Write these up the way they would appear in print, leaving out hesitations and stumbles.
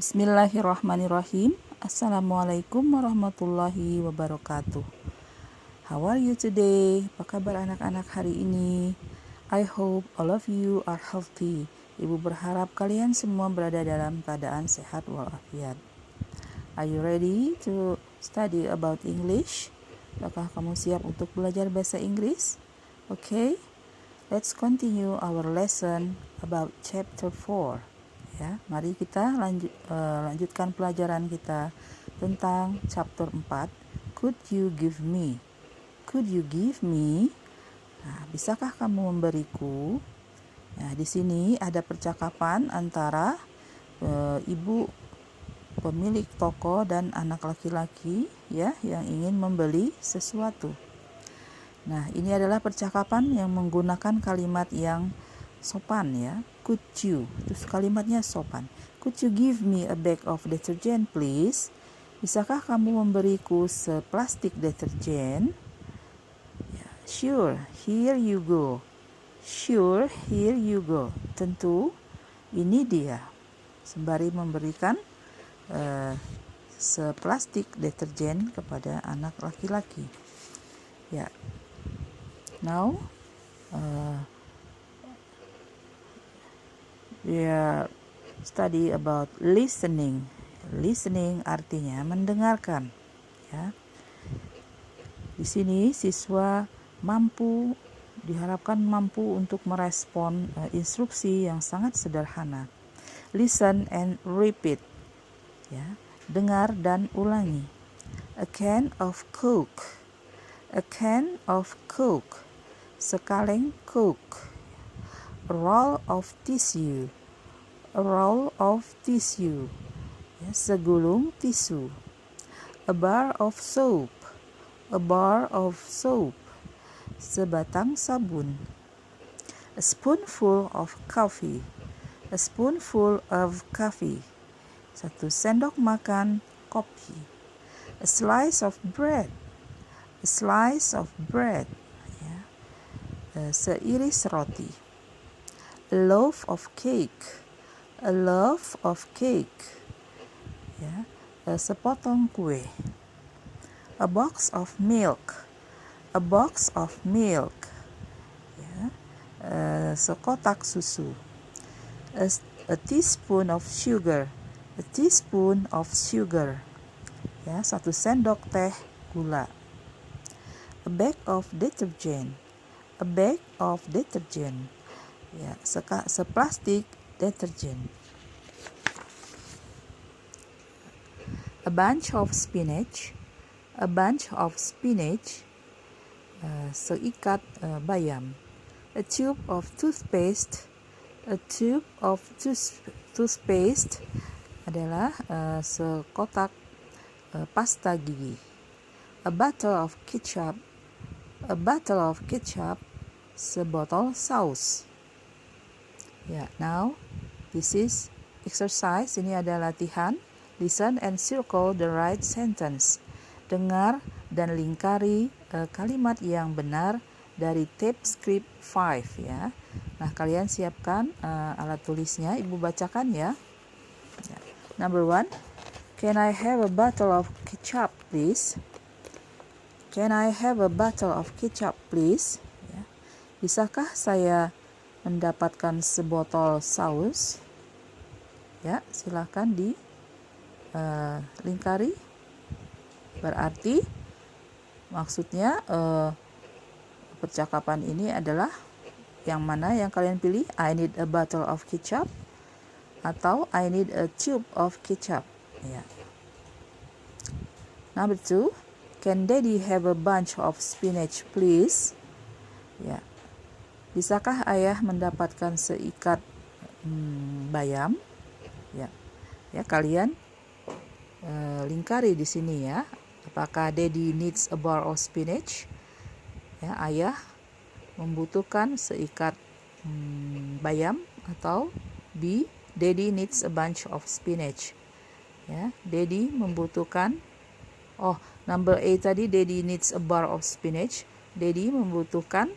Bismillahirrahmanirrahim. Assalamualaikum warahmatullahi wabarakatuh. How are you today? Apa kabar anak-anak hari ini? I hope all of you are healthy. Ibu berharap kalian semua berada dalam keadaan sehat walafiat. Are you ready to study about English? Apakah kamu siap untuk belajar bahasa Inggris? Okay, let's continue our lesson about chapter 4. Ya, mari kita lanjutkan pelajaran kita tentang chapter 4. Could you give me? Could you give me? Nah, bisakah kamu memberiku? Nah, di sini ada percakapan antara ibu pemilik toko dan anak laki-laki ya yang ingin membeli sesuatu. Nah, ini adalah percakapan yang menggunakan kalimat yang sopan ya. Could you, terus kalimatnya sopan. Could you give me a bag of detergent please? Bisakah kamu memberiku seplastik deterjen? Ya, sure, here you go. Sure, here you go. Tentu, ini dia. Sembari memberikan seplastik deterjen kepada anak laki-laki. Ya. Now, we are study about listening. Listening artinya mendengarkan. Ya. Di sini siswa diharapkan mampu untuk merespon instruksi yang sangat sederhana. Listen and repeat. Ya. Dengar dan ulangi. A can of Coke. A can of Coke. Sekaleng Coke. A roll of tissue. A roll of tissue. Ya, segulung tisu. A bar of soap. A bar of soap. Sebatang sabun. A spoonful of coffee. A spoonful of coffee. Satu sendok makan kopi. A slice of bread. A slice of bread. Ya. Seiris roti. A loaf of cake. A loaf of cake. Ya, sepotong kue. A box of milk. A box of milk. Ya, sekotak susu. A teaspoon of sugar. A teaspoon of sugar. Ya, satu sendok teh gula. A bag of detergent. A bag of detergent. Ya, seplastik deterjen. A bunch of spinach. A bunch of spinach. Seikat bayam. A tube of toothpaste. A tube of toothpaste adalah sekotak pasta gigi. A bottle of ketchup. A bottle of ketchup. Sebotol saus. Ya, now this is exercise. Ini adalah latihan. Listen and circle the right sentence. Dengar dan lingkari kalimat yang benar dari tape script 5 ya. Nah, kalian siapkan alat tulisnya. Ibu bacakan ya. Number 1. Can I have a bottle of ketchup please? Can I have a bottle of ketchup please? Ya. Bisakah saya mendapatkan sebotol saus? Ya, silakan lingkari. Berarti maksudnya percakapan ini adalah yang mana yang kalian pilih? I need a bottle of ketchup atau I need a tube of ketchup. Ya. Number 2. Can daddy have a bunch of spinach please? Ya. Bisakah ayah mendapatkan seikat bayam? Ya, ya kalian lingkari di sini ya. Apakah daddy needs a bar of spinach? Ya, ayah membutuhkan seikat bayam atau B, daddy needs a bunch of spinach. Ya, daddy membutuhkan. Number A tadi daddy needs a bar of spinach. Daddy membutuhkan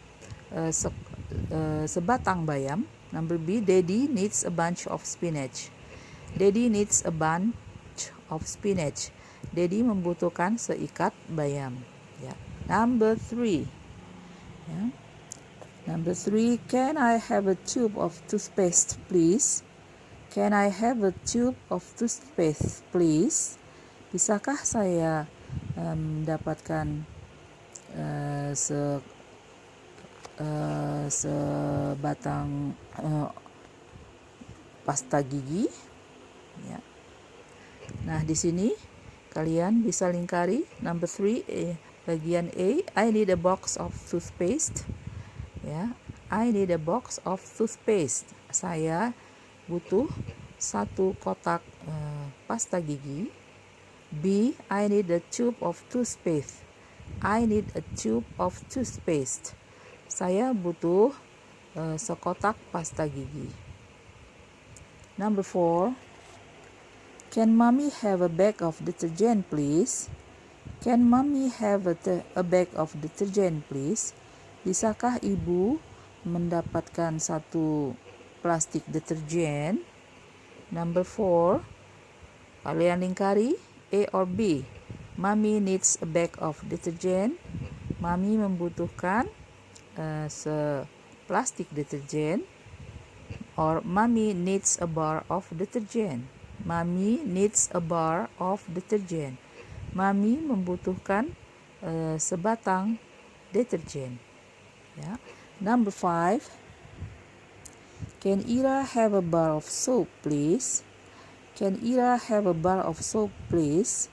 sebatang bayam. Number B, daddy needs a bunch of spinach. Daddy needs a bunch of spinach. Daddy membutuhkan seikat bayam. Ya. Number 3. Ya. Number 3, can I have a tube of toothpaste, please? Can I have a tube of toothpaste, please? Bisakah saya mendapatkan sebatang pasta gigi? Ya. Nah, di sini kalian bisa lingkari number 3, bagian A. I need a box of toothpaste. Ya, I need a box of toothpaste. Saya butuh satu kotak pasta gigi. B. I need a tube of toothpaste. I need a tube of toothpaste. Saya butuh sekotak pasta gigi. Number 4. Can mommy have a bag of detergent, please? Can mommy have a bag of detergent, please? Bisakah ibu mendapatkan satu plastik deterjen? Number 4. Kalian lingkari A or B. Mommy needs a bag of detergent. Mami membutuhkan plastik deterjen. Or mommy needs a bar of detergent. Mommy needs a bar of detergent. Mami membutuhkan sebatang deterjen. Ya. Number 5. Can Ira have a bar of soap, please? Can Ira have a bar of soap, please?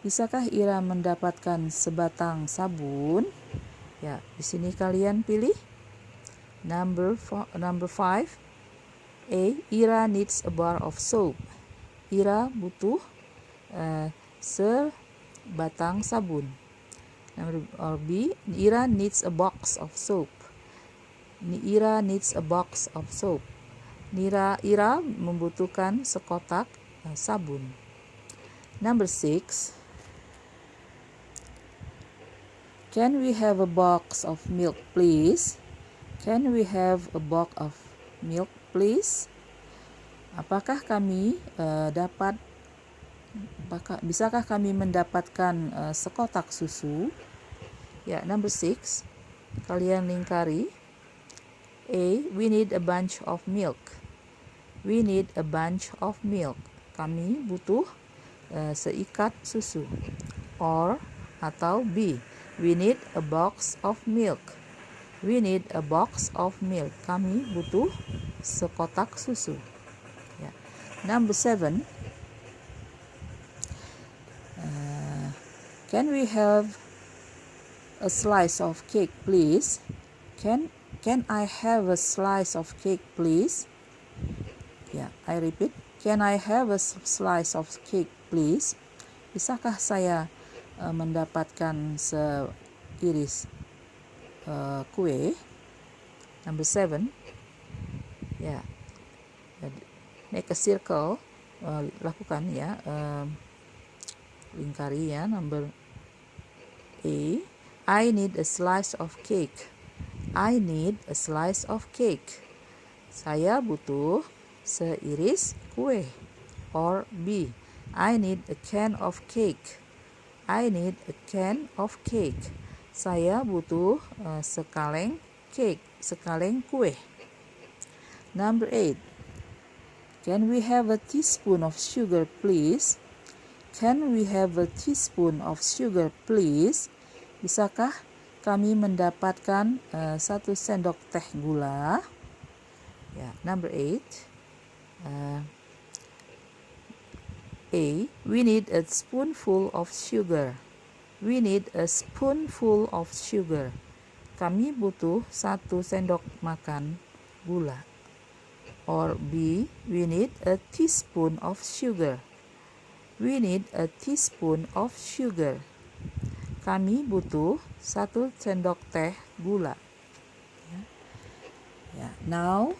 Bisakah Ira mendapatkan sebatang sabun? Ya, di sini kalian pilih number 5. A. Ira needs a bar of soap. Ira butuh sebatang sabun. Number B. Ira needs a box of soap. Ira needs a box of soap. Ira membutuhkan sekotak sabun. Number 6. Can we have a box of milk, please? Can we have a box of milk, please? Apakah kami bisakah kami mendapatkan sekotak susu? Ya, number 6. Kalian lingkari. A. We need a bunch of milk. We need a bunch of milk. Kami butuh seikat susu. Or atau B. We need a box of milk. We need a box of milk. Kami butuh sekotak susu. Ya. Number 7. Can we have a slice of cake, please? Can I have a slice of cake, please? Ya, I repeat. Can I have a slice of cake, please? Bisakah saya mendapatkan seiris kue? Number 7. Ya, make a circle. Lakukan ya, lingkari ya. Number A. I need a slice of cake. I need a slice of cake. Saya butuh seiris kue. Or B. I need a can of cake. I need a can of cake. Saya butuh sekaleng cake, sekaleng kue. Number 8. Can we have a teaspoon of sugar, please? Can we have a teaspoon of sugar, please? Bisakah kami mendapatkan 1 sendok teh gula? Ya, number 8. A. We need a spoonful of sugar. We need a spoonful of sugar. Kami butuh 1 sendok makan gula. Or B. We need a teaspoon of sugar. We need a teaspoon of sugar. Kami butuh 1 sendok teh gula. Ya. Now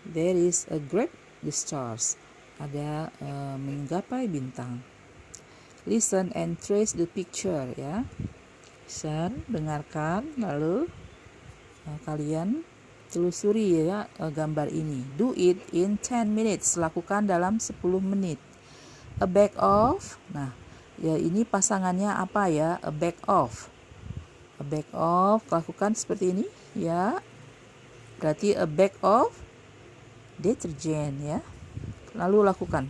there is a great the stars. Ada menggapai bintang. Listen and trace the picture ya. Listen, dengarkan, lalu kalian telusuri ya gambar ini. Do it in 10 minutes. Lakukan dalam 10 menit. A bag of. Nah, ya ini pasangannya apa ya? A bag of. A bag of, lakukan seperti ini ya. Berarti a bag of detergent ya. Lalu lakukan.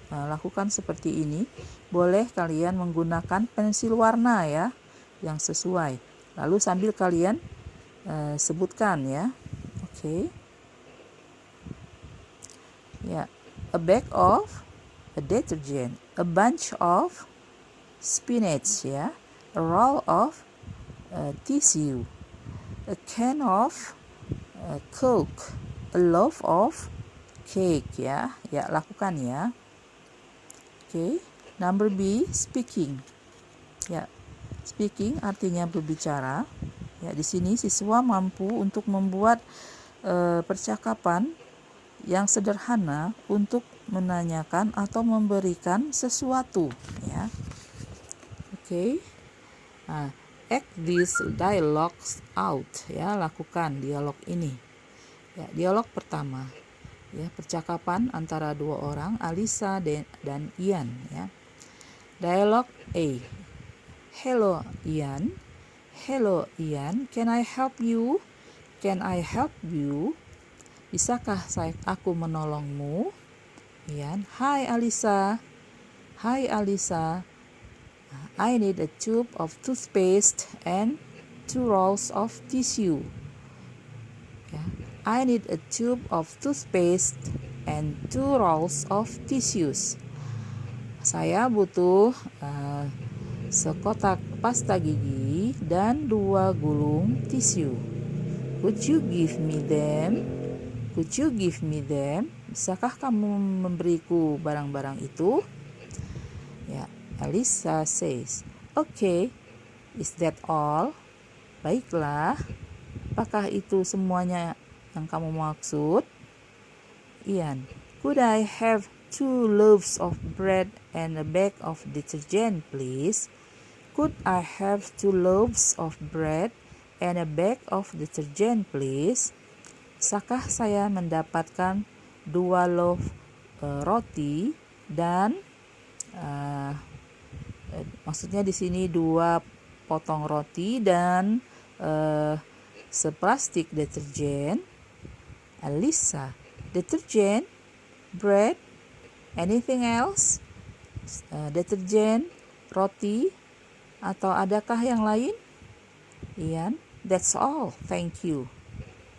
Lakukan seperti ini. Boleh kalian menggunakan pensil warna ya yang sesuai. Lalu sambil kalian sebutkan ya. Oke. Ya, a bag of a detergent, a bunch of spinach ya, a roll of tissue, a can of Coke, a loaf of cake ya. Ya, lakukan ya. Oke. Number B, speaking. Ya. Speaking artinya berbicara. Ya, di sini siswa mampu untuk membuat percakapan yang sederhana untuk menanyakan atau memberikan sesuatu ya. Oke. Nah, act these dialogues out ya, lakukan dialog ini. Ya, dialog pertama. Ya, percakapan antara dua orang, Alisa dan Ian ya. Dialog A. Hello Ian. Hello Ian, can I help you? Can I help you? Bisakah aku menolongmu? Ian. Hi Alisa. Hi Alisa. I need a tube of toothpaste and 2 rolls of tissue. Yeah. I need a tube of toothpaste and 2 rolls of tissues. Saya butuh sekotak pasta gigi dan 2 gulung tisu. Could you give me them? Could you give me them? Bisakah kamu memberiku barang-barang itu? Ya. Alisa says, okay, is that all? Baiklah, apakah itu semuanya yang kamu maksud? Ian, could I have 2 loaves of bread and a bag of detergent, please? Could I have 2 loaves of bread and a bag of detergent, please? Bisakah saya mendapatkan 2 loaf roti dan maksudnya di sini 2 potong roti dan seplastik deterjen. Alisa, deterjen, bread, anything else? Deterjen, roti, atau adakah yang lain? Ian, that's all, thank you.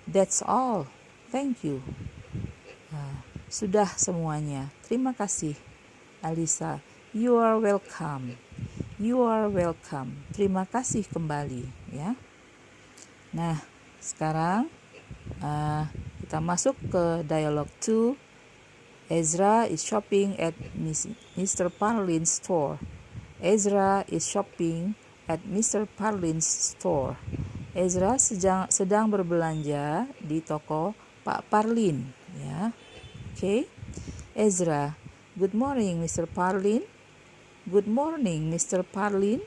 That's all, thank you. Sudah semuanya, terima kasih. Alisa, you are welcome. You are welcome. Terima kasih kembali ya. Nah, sekarang kita masuk ke dialog 2. Ezra is shopping at Mr. Parlin's store. Ezra is shopping at Mr. Parlin's store. Ezra sedang berbelanja di toko Pak Parlin ya. Oke. Ezra, good morning Mr. Parlin. Good morning, Mr. Parlin.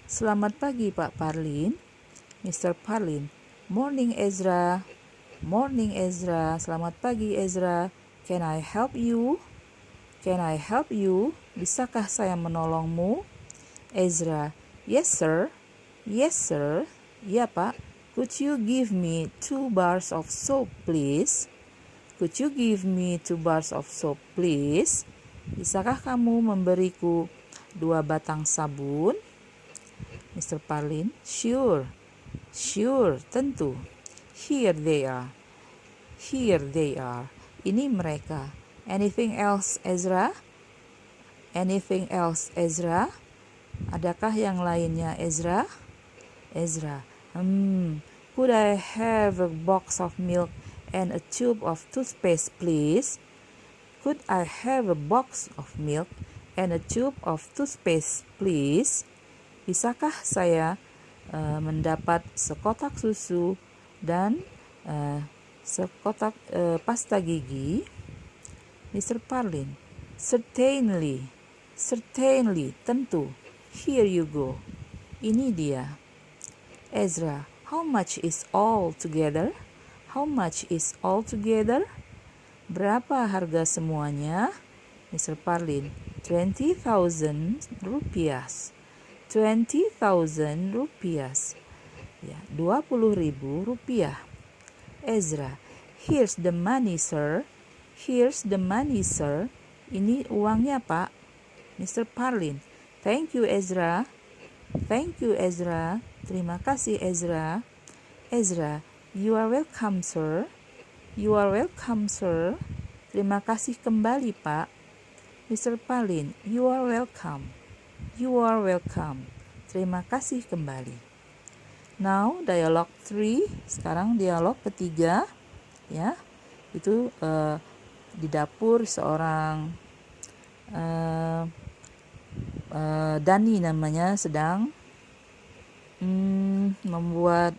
Selamat pagi, Pak Parlin. Mr. Parlin. Morning, Ezra. Morning, Ezra. Selamat pagi, Ezra. Can I help you? Can I help you? Bisakah saya menolongmu? Ezra. Yes, sir. Yes, sir. Ya, Pak. Could you give me 2 bars of soap, please? Could you give me 2 bars of soap, please? Bisakah kamu memberiku 2 batang sabun? Mr. Parlin, sure, tentu. Here they are. Here they are. Ini mereka. Anything else, Ezra? Anything else, Ezra? Adakah yang lainnya, Ezra? Ezra, could I have a box of milk and a tube of toothpaste, please? Could I have a box of milk and a tube of toothpaste, please? Bisakah saya mendapat sekotak susu dan sekotak pasta gigi? Mr. Parlin, certainly, tentu. Here you go. Ini dia. Ezra, how much is all together? How much is all together? Berapa harga semuanya? Mr. Parlin, 20,000 rupiahs. 20,000 rupiahs. Ya, 20.000 rupiah. Ezra, here's the money, sir. Here's the money, sir. Ini uangnya, Pak. Mr. Parlin, thank you, Ezra. Thank you, Ezra. Terima kasih, Ezra. Ezra, you are welcome, sir. You are welcome, sir. Terima kasih kembali, Pak. Mr. Parlin, you are welcome. You are welcome. Terima kasih kembali. Now, dialog 3. Sekarang dialog ketiga. Ya, itu di dapur seorang Dani namanya sedang membuat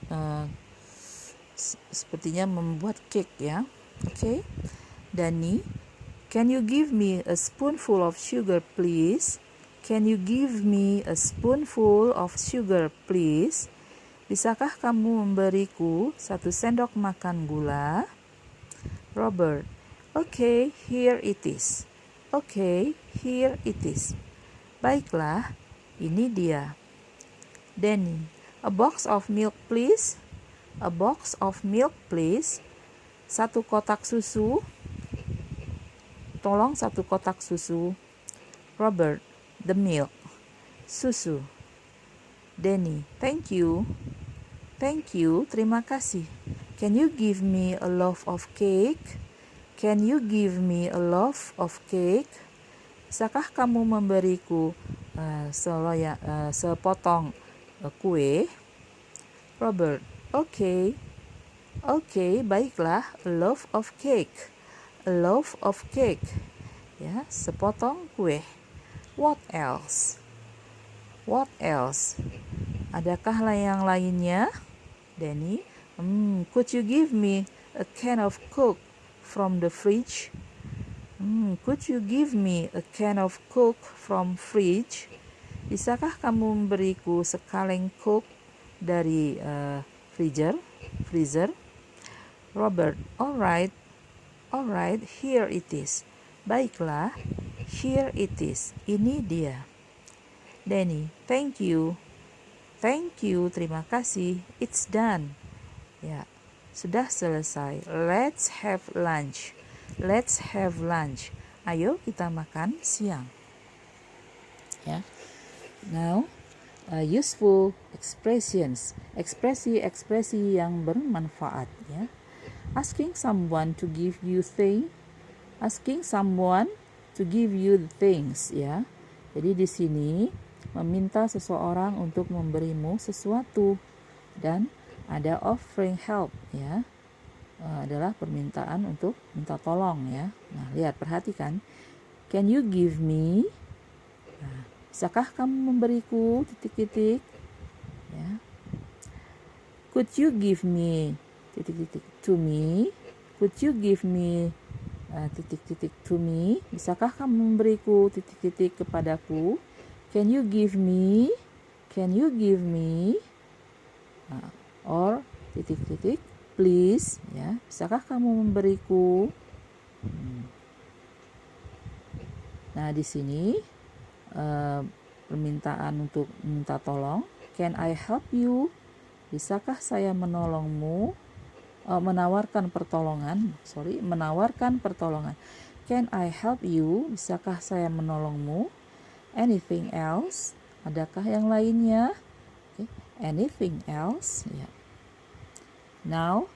sepertinya membuat cake ya. Okay. Dani, can you give me a spoonful of sugar please? Can you give me a spoonful of sugar please? Bisakah kamu memberiku 1 sendok makan gula? Robert, okay, here it is. Okay, here it is. Baiklah, ini dia. Danny, a box of milk please. A box of milk please. 1 kotak susu. Tolong 1 kotak susu. Robert, the milk. Susu. Danny, thank you. Thank you, terima kasih. Can you give me a loaf of cake? Can you give me a loaf of cake? Bisakah kamu memberiku sepotong kue? Robert, okay. Okay, baiklah, a loaf of cake. A loaf of cake. Ya, sepotong kue. What else? What else? Adakah yang lainnya? Danny, could you give me a can of Coke from the fridge? Could you give me a can of Coke from fridge? Bisakah kamu memberiku sekaleng Coke dari freezer? Robert, alright, here it is. Baiklah, here it is. Ini dia. Danny, thank you. Thank you, terima kasih. It's done. Ya, sudah selesai. Let's have lunch. Let's have lunch. Ayo kita makan siang. Ya. Now, useful expressions. Ekspresi-ekspresi yang bermanfaat. Ya. Asking someone to give you thing. Asking someone to give you the things. Ya. Jadi di sini meminta seseorang untuk memberimu sesuatu, dan ada offering help ya, adalah permintaan untuk minta tolong ya. Nah, lihat, perhatikan. Can you give me? Nah, bisakah kamu memberiku titik-titik ya. Could you give me titik-titik to me? Could you give me titik-titik to me? Bisakah kamu memberiku titik-titik kepadaku? Can you give me? Can you give me? Or titik-titik please ya. Bisakah kamu memberiku? Nah, di sini permintaan untuk minta tolong. Can I help you? Bisakah saya menolongmu? Menawarkan pertolongan. Can I help you? Bisakah saya menolongmu? Anything else? Adakah yang lainnya? Okay. Anything else? Yeah. Now,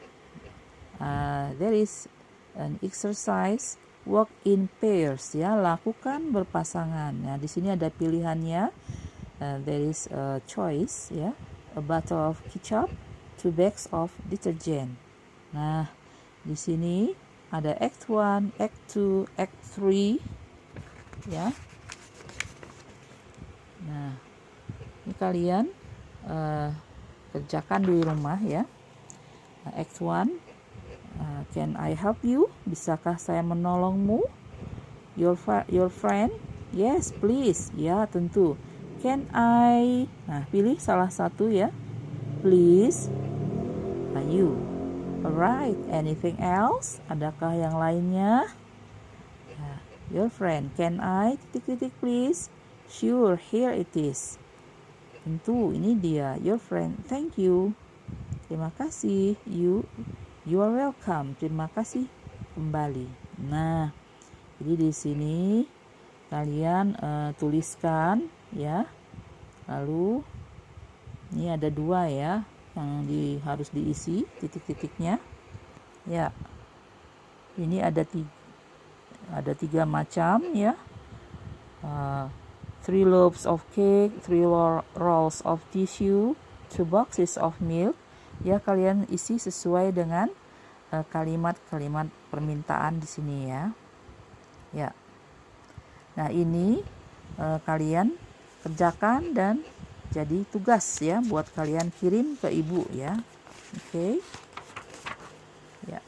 there is an exercise. Work in pairs. Ya, lakukan berpasangan. Nah, di sini ada pilihannya. There is a choice. Ya, a bottle of ketchup, 2 bags of detergent. Nah, di sini ada Act 1, Act 2, Act 3. Ya. Nah, ini kalian kerjakan di rumah ya. Act 1, can I help you? Bisakah saya menolongmu? Your friend? Yes, please. Ya, tentu. Can I? Nah, pilih salah satu ya. Please. You. Alright, anything else? Adakah yang lainnya? Your friend, can I? Titik-titik please. Sure, here it is. Tentu, ini dia. Your friend, thank you. Terima kasih. You are welcome. Terima kasih kembali. Nah, jadi di sini kalian tuliskan ya. Lalu ini ada 2 ya yang harus diisi titik-titiknya. Ya. Ini ada 3 macam ya. 3 loaves of cake, 3 rolls of tissue, 2 boxes of milk. Ya, kalian isi sesuai dengan kalimat-kalimat permintaan di sini ya. Ya. Nah, ini kalian kerjakan dan jadi tugas ya buat kalian kirim ke ibu ya. Oke. Ya.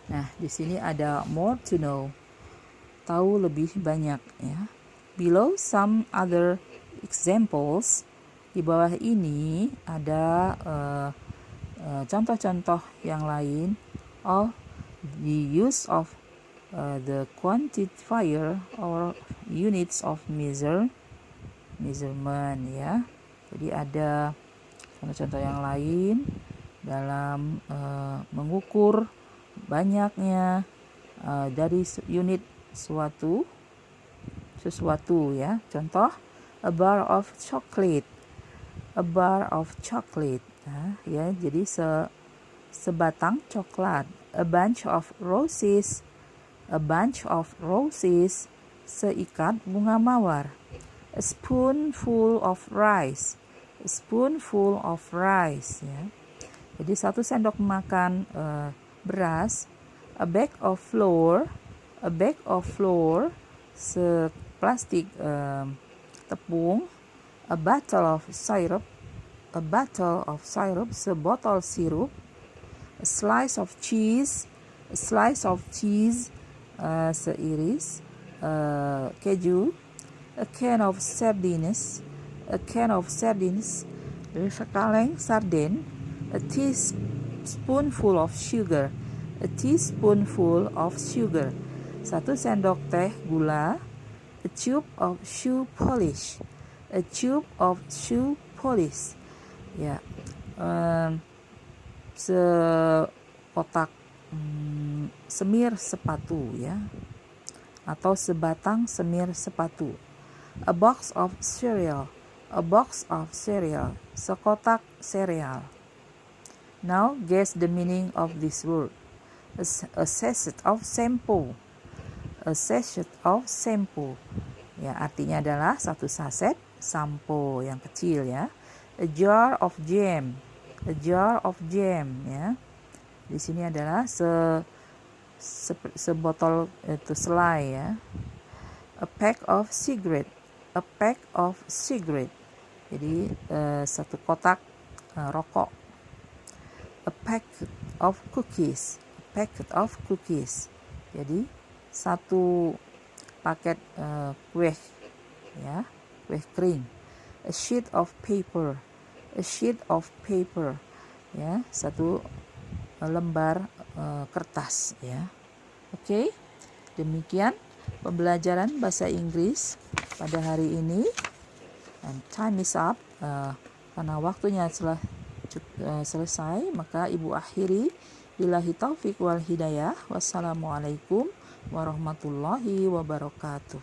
Nah, di sini ada more to know. Tahu lebih banyak ya. Below some other examples. Di bawah ini ada contoh-contoh yang lain of the use of the quantifier or units of measurement ya. Jadi ada contoh-contoh yang lain dalam mengukur banyaknya dari unit sesuatu ya. Contoh, a bar of chocolate. Ya, jadi sebatang coklat. A bunch of roses, seikat bunga mawar. A spoonful of rice ya. Jadi 1 sendok makan beras. A bag of flour, seplastik tepung. A bottle of syrup, sebotol sirup. A slice of cheese, seiris keju. A can of sardines, sekaleng sarden. A teaspoonful of sugar, 1 sendok teh gula. A tube of shoe polish, ya. Sekotak semir sepatu ya, atau sebatang semir sepatu. A box of cereal, sekotak sereal. Now guess the meaning of this word. A sachet of shampoo, ya, artinya adalah 1 saset sampo yang kecil ya. A jar of jam, ya. Di sini adalah sebotol itu selai ya. A pack of cigarette, jadi 1 kotak rokok. A packet of cookies, jadi 1 paket kue ya, kue kering. A sheet of paper, ya, 1 lembar kertas ya. Oke, demikian pembelajaran bahasa Inggris pada hari ini. And time is up. Karena waktunya telah selesai, maka ibu akhiri. Billahi taufik wal hidayah. Wassalamualaikum warahmatullahi wabarakatuh.